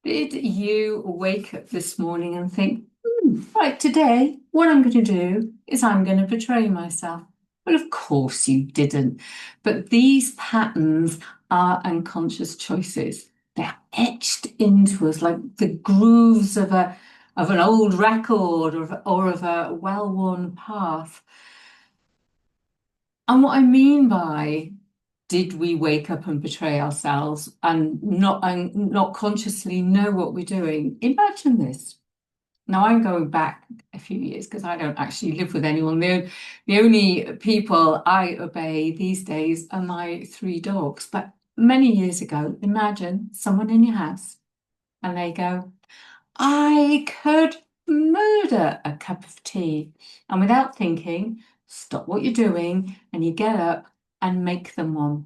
Did you wake up this morning and think, right, today, what I'm going to do is I'm going to betray myself? Well, of course you didn't. But these patterns are unconscious choices. They're etched into us like the grooves of an old record or of a well-worn path. And what I mean by did we wake up and betray ourselves and not consciously know what we're doing? Imagine this. Now I'm going back a few years because I don't actually live with anyone. The only people I obey these days are my three dogs. But many years ago, imagine someone in your house and they go, I could murder a cup of tea. And without thinking, stop what you're doing and you get up and make them one.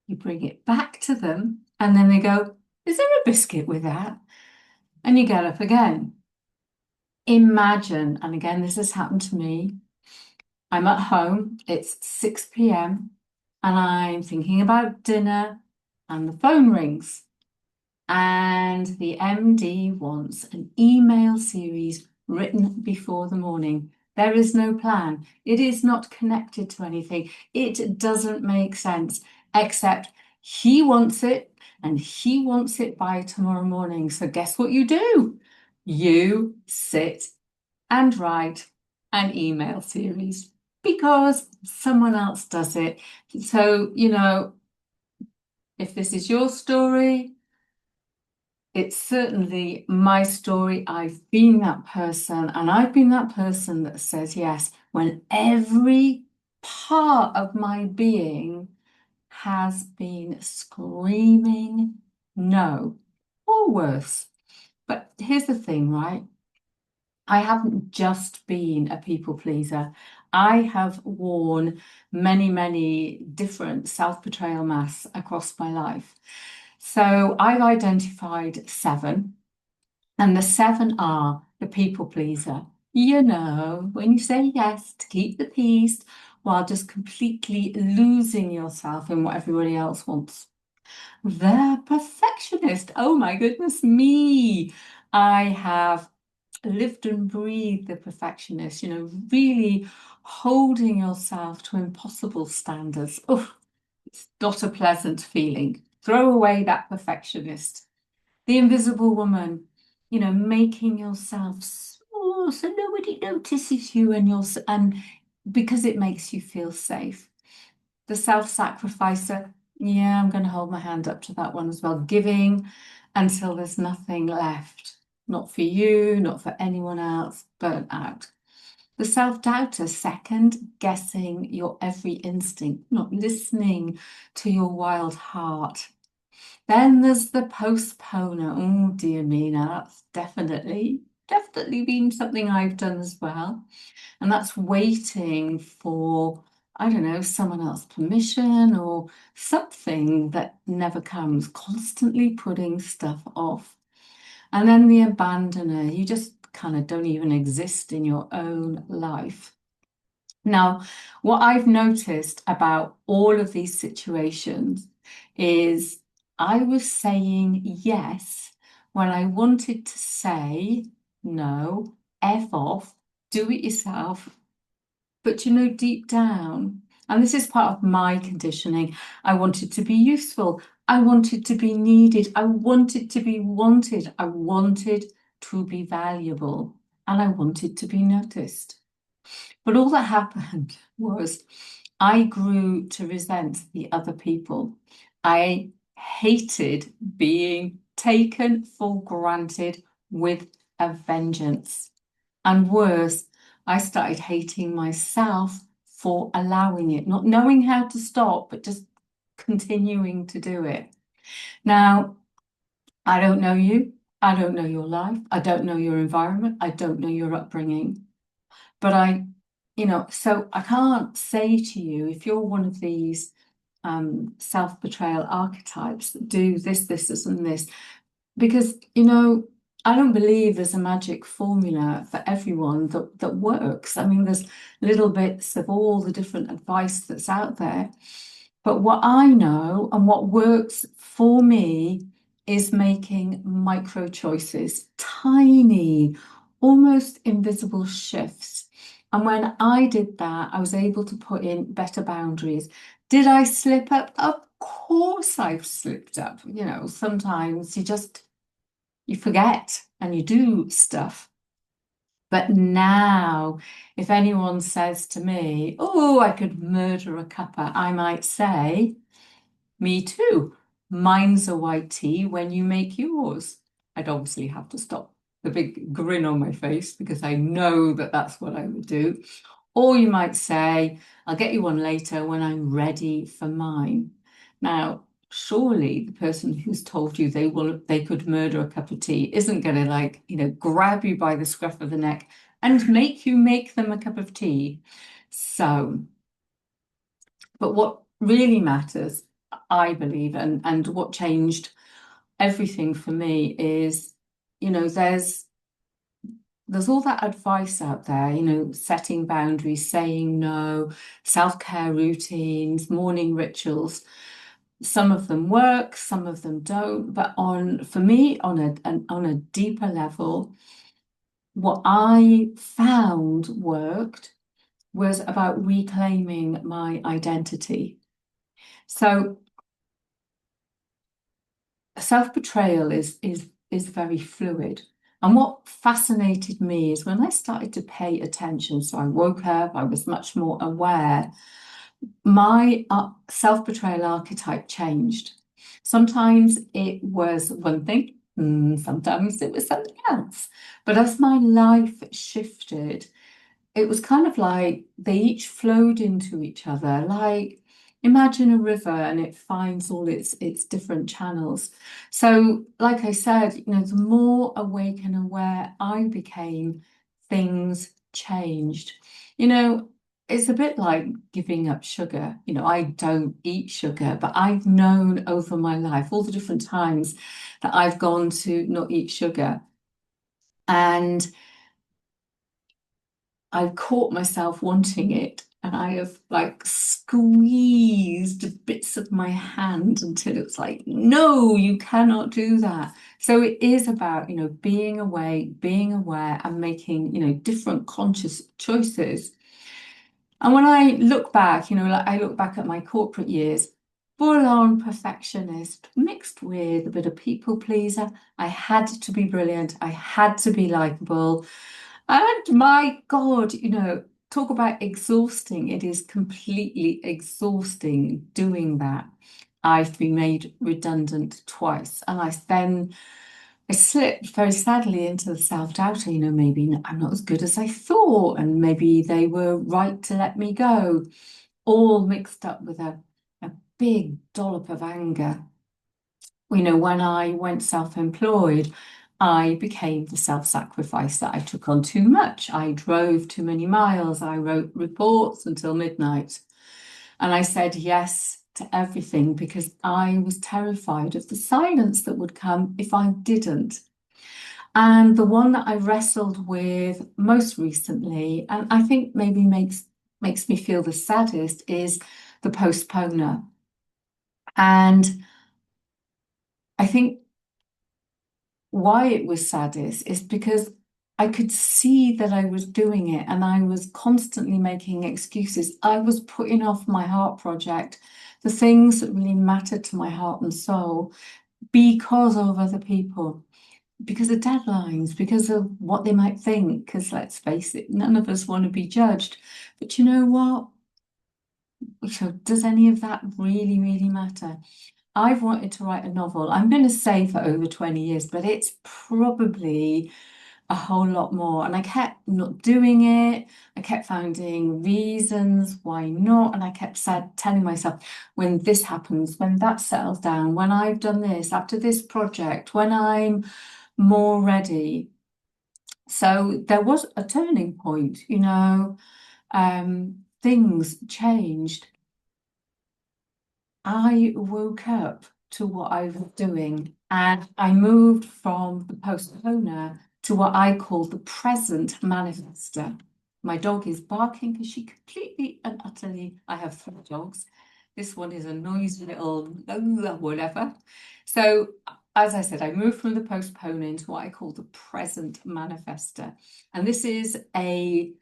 You bring it back to them, and then they go, is there a biscuit with that? And you get up again. Imagine, and again, this has happened to me. I'm at home, it's 6 p.m., and I'm thinking about dinner, and the phone rings. And the MD wants an email series written before the morning. There is no plan. It is not connected to anything. It doesn't make sense, except he wants it and he wants it by tomorrow morning. So guess what you do? You sit and write an email series because someone else does it. So, if this is your story, it's certainly my story. I've been that person, and I've been that person that says yes when every part of my being has been screaming no, or worse. But here's the thing, right? I haven't just been a people pleaser. I have worn many, many different self-betrayal masks across my life. So I've identified seven, and the seven are the people pleaser. When you say yes to keep the peace while just completely losing yourself in what everybody else wants. The perfectionist. Oh my goodness me. I have lived and breathed the perfectionist, really holding yourself to impossible standards. Oh, it's not a pleasant feeling. Throw away that perfectionist. The invisible woman, making yourself small so nobody notices you and because it makes you feel safe. The self-sacrificer, yeah, I'm going to hold my hand up to that one as well. Giving until there's nothing left. Not for you, not for anyone else, burnt out. The self-doubter, second guessing your every instinct, not listening to your wild heart. Then there's the postponer. Oh dear me, now that's definitely been something I've done as well. And that's waiting for, I don't know, someone else's permission or something that never comes, constantly putting stuff off. And then the abandoner, you just kind of don't even exist in your own life. Now, what I've noticed about all of these situations is I was saying yes when I wanted to say no, F off, do it yourself. But deep down, and this is part of my conditioning, I wanted to be useful. I wanted to be needed. I wanted to be wanted. I wanted to be valuable. And I wanted to be noticed. But all that happened was I grew to resent the other people. I hated being taken for granted with a vengeance. And worse, I started hating myself for allowing it, not knowing how to stop, but just continuing to do it. Now, I don't know you. I don't know your life. I don't know your environment. I don't know your upbringing. But so I can't say to you if you're one of these self-betrayal archetypes that do this, and this, because I don't believe there's a magic formula for everyone that works. I mean, there's little bits of all the different advice that's out there. But what I know and what works for me is making micro choices, tiny, almost invisible shifts. And when I did that, I was able to put in better boundaries. Did I slip up? Of course I've slipped up. Sometimes you forget and you do stuff. But now, if anyone says to me, oh, I could murder a cuppa, I might say, me too. Mine's a white tea when you make yours. I'd obviously have to stop the big grin on my face because I know that that's what I would do. Or you might say, I'll get you one later when I'm ready for mine. Now, surely the person who's told you they could murder a cup of tea isn't going to grab you by the scruff of the neck and make you make them a cup of tea. So, but what really matters, I believe, and what changed everything for me is, there's all that advice out there, setting boundaries, saying no, self-care routines, morning rituals. Some of them work, some of them don't. But for me, on a deeper level, what I found worked was about reclaiming my identity. So self-betrayal is very fluid. And what fascinated me is when I started to pay attention, so I woke up, I was much more aware, my self-betrayal archetype changed. Sometimes it was one thing, sometimes it was something else. But as my life shifted, it was kind of like they each flowed into each other. Like imagine a river and it finds all its different channels. So, like I said, the more awake and aware I became, things changed. You know, it's a bit like giving up sugar. I don't eat sugar, but I've known over my life all the different times that I've gone to not eat sugar. And I've caught myself wanting it, and I have squeezed bits of my hand until it's like, no, you cannot do that. So it is about, being awake, being aware, and making, different conscious choices. And when I look back, I look back at my corporate years, full on perfectionist, mixed with a bit of people pleaser. I had to be brilliant. I had to be likable. And my God, talk about exhausting. It is completely exhausting doing that. I've been made redundant twice. And I slipped very sadly into the self-doubt. Maybe I'm not as good as I thought, and maybe they were right to let me go, all mixed up with a big dollop of anger. When I went self-employed, I became the self-sacrifice that I took on too much. I drove too many miles. I wrote reports until midnight. And I said yes to everything because I was terrified of the silence that would come if I didn't. And the one that I wrestled with most recently, and I think maybe makes me feel the saddest, is the postponer. And I think why it was saddest is because I could see that I was doing it and I was constantly making excuses. I was putting off my heart project, the things that really mattered to my heart and soul, because of other people, because of deadlines, because of what they might think. Because let's face it, none of us want to be judged. But you know what? So does any of that really, really matter? I've wanted to write a novel. I'm going to say for over 20 years, but it's probably a whole lot more. And I kept not doing it. I kept finding reasons why not. And I kept telling myself, when this happens, when that settles down, when I've done this, after this project, when I'm more ready. So there was a turning point, things changed. I woke up to what I was doing and I moved from the postponer to what I call the present manifester. My dog is barking because she completely and utterly, I have three dogs. This one is a noisy little whatever. So as I said, I moved from the postponer into what I call the present manifester. And this is the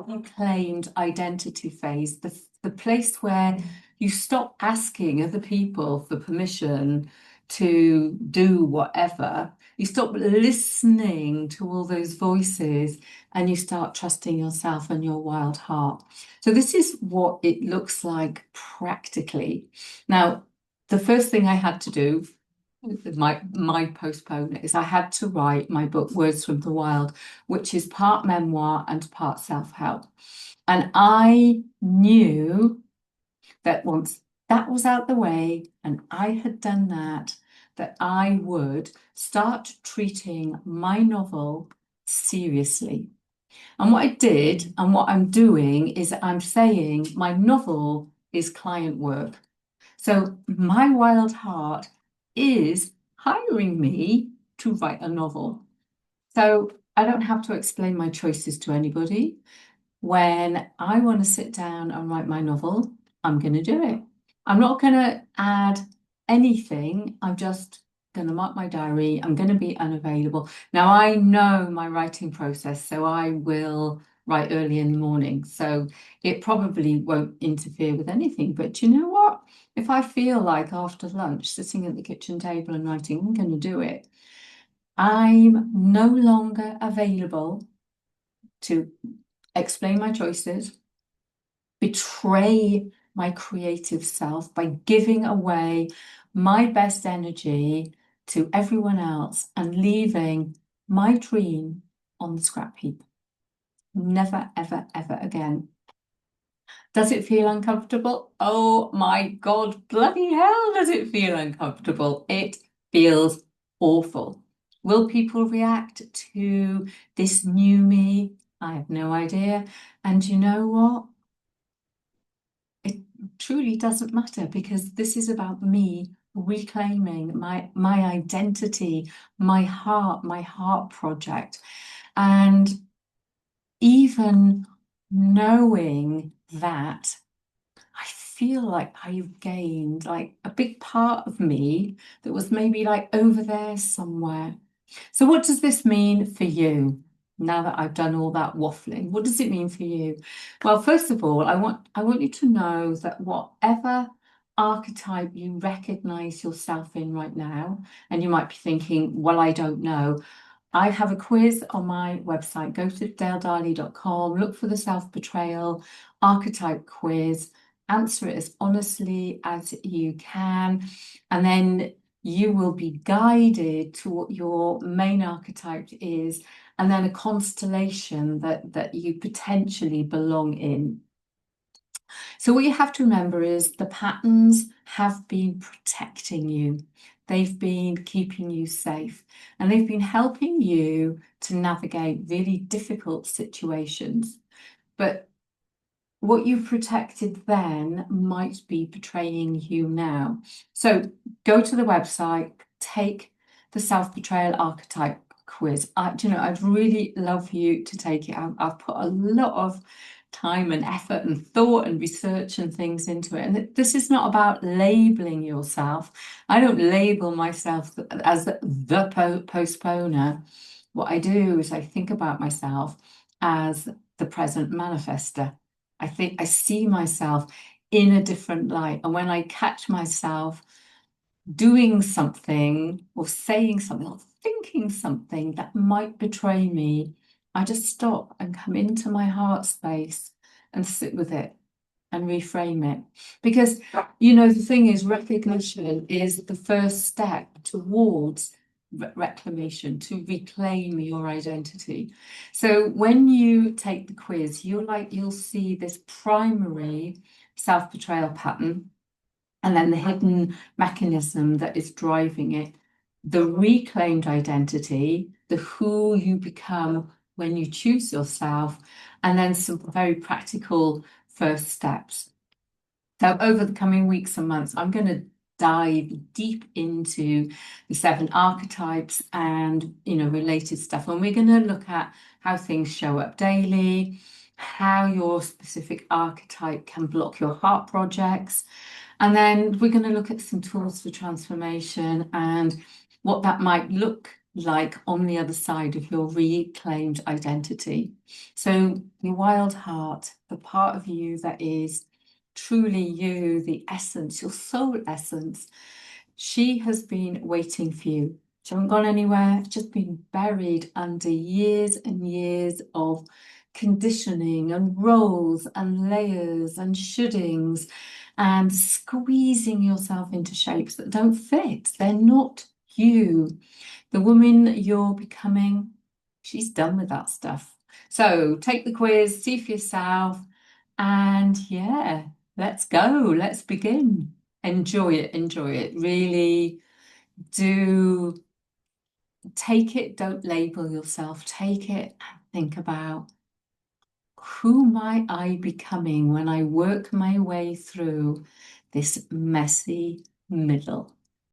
reclaimed identity phase, the place where you stop asking other people for permission to do whatever. You stop listening to all those voices and you start trusting yourself and your wild heart. So this is what it looks like practically. Now, the first thing I had to do, my postponer, is I had to write my book, Words from the Wild, which is part memoir and part self-help. And I knew that once that was out the way and I had done that I would start treating my novel seriously. And what I did and what I'm doing is I'm saying my novel is client work. So my wild heart is hiring me to write a novel. So I don't have to explain my choices to anybody. When I want to sit down and write my novel, I'm going to do it. I'm not going to add anything. I'm just going to mark my diary. I'm going to be unavailable. Now, I know my writing process, so I will write early in the morning. So it probably won't interfere with anything. But you know what? If I feel like after lunch, sitting at the kitchen table and writing, I'm going to do it. I'm no longer available to explain my choices, betray my creative self by giving away my best energy to everyone else and leaving my dream on the scrap heap. Never, ever, ever again. Does it feel uncomfortable? Oh my God, bloody hell, does it feel uncomfortable? It feels awful. Will people react to this new me? I have no idea. And you know what? It truly doesn't matter, because this is about me reclaiming my identity, my heart project. And even knowing that, I feel like I've gained like a big part of me that was maybe like over there somewhere. So what does this mean for you? Now that I've done all that waffling, what does it mean for you? Well, first of all, I want you to know that whatever archetype you recognize yourself in right now, and you might be thinking, well, I don't know. I have a quiz on my website. Go to daledarley.com, look for the Self-Betrayal Archetype quiz, answer it as honestly as you can, and then you will be guided to what your main archetype is, and then a constellation that you potentially belong in. So what you have to remember is the patterns have been protecting you. They've been keeping you safe, and they've been helping you to navigate really difficult situations. But what you protected then might be betraying you now. So go to the website, take the Self-Betrayal Archetype quiz. I'd really love you to take it. I've put a lot of time and effort and thought and research and things into it. And this is not about labeling yourself. I don't label myself as the postponer. What I do is I think about myself as the present manifester. I think I see myself in a different light. And when I catch myself doing something or saying something or thinking something that might betray me, I just stop and come into my heart space and sit with it and reframe it. Because, the thing is, recognition is the first step towards reclamation, to reclaim your identity. So when you take the quiz, you'll see this primary self-betrayal pattern, and then the hidden mechanism that is driving it, the reclaimed identity, the who you become when you choose yourself, and then some very practical first steps. So over the coming weeks and months, I'm going to dive deep into the 7 archetypes and related stuff, and we're going to look at how things show up daily, how your specific archetype can block your heart projects. And then we're going to look at some tools for transformation and what that might look like on the other side of your reclaimed identity. So your wild heart, the part of you that is truly you, the essence, your soul essence, she has been waiting for you. She hasn't gone anywhere, just been buried under years and years of conditioning and roles and layers and shouldings and squeezing yourself into shapes that don't fit. They're not you. The woman you're becoming, she's done with that stuff. So take the quiz, see for yourself, and yeah, let's go. Let's begin. Enjoy it. Enjoy it. Really do take it. Don't label yourself. Take it and think about, who might I becoming when I work my way through this messy middle?